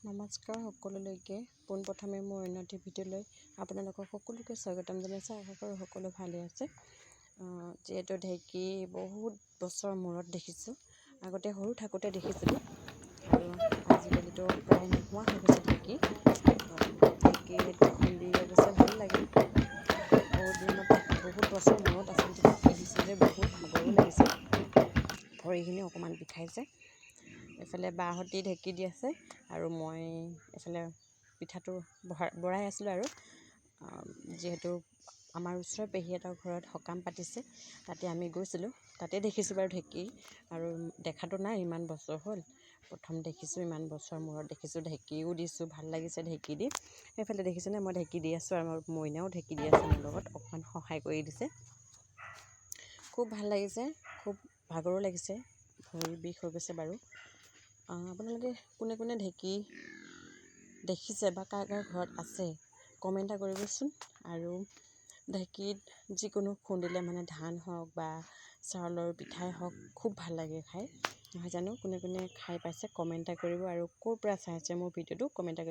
নমস্কাৰ সকলোলৈকে পোনপ্ৰথমে মোৰ অন্য এটি ভিডিঅ'লৈ আপোনালোকক সকলোকে স্বাগতম জনাইছোঁ। আশা কৰোঁ সকলো ভালে আছে। যিহেতু ঢেঁকী বহুত বছৰ মূৰত দেখিছোঁ, আগতে সৰু থাকোঁতে দেখিছিলোঁ আৰু আজিকালিতো প্ৰায় নোহোৱা হৈ গৈছে ঢেঁকী। ঢেঁকীত খুন্দি অৱশ্যে ভাল লাগে। বহুত বছৰ মূৰত আচলতে ঢেঁকী দিছোঁ যে বহুত ভাগৰো লাগিছে, ভৰিখিনি অকণমান বিষাইছে। এফালে বাহঁতি ঢেঁকী দি আছে আৰু মই এফালে পিঠাটো বঢ়াই আছিলোঁ। আৰু যিহেতু আমাৰ ওচৰৰ পেহী এটাৰ ঘৰত সকাম পাতিছে, তাতে আমি গৈছিলোঁ, তাতে দেখিছোঁ বাৰু ঢেঁকী। আৰু দেখাটো নাই, ইমান বছৰ হ'ল, প্ৰথম দেখিছোঁ, ইমান বছৰ মূৰত দেখিছোঁ। ঢেঁকীও দিছোঁ, ভাল লাগিছে ঢেঁকী দি। সেইফালে দেখিছেনে, মই ঢেঁকী দি আছোঁ আৰু মোৰ মইনাও ঢেঁকী দি আছে, মোৰ লগত অকণমান সহায় কৰি দিছে। খুব ভাল লাগিছে, খুব ভাগৰো লাগিছে, ভৰি বিষ হৈ গৈছে বাৰু। আপোনালোকে কোনে কোনে ঢেঁকী দেখিছে বা কাৰ কাৰ ঘৰত আছে কমেণ্ট এটা কৰিবচোন। আৰু ঢেঁকীত যিকোনো খুন্দিলে মানে ধান হওক বা চাউলৰ পিঠাই হওক, খুব ভাল লাগে খাই, নহয় জানো? কোনে কোনে খাই পাইছে কমেণ্ট এটা কৰিব, আৰু ক'ৰ পৰা চাইছে মোৰ ভিডিঅ'টো কমেণ্ট এটা কৰিব।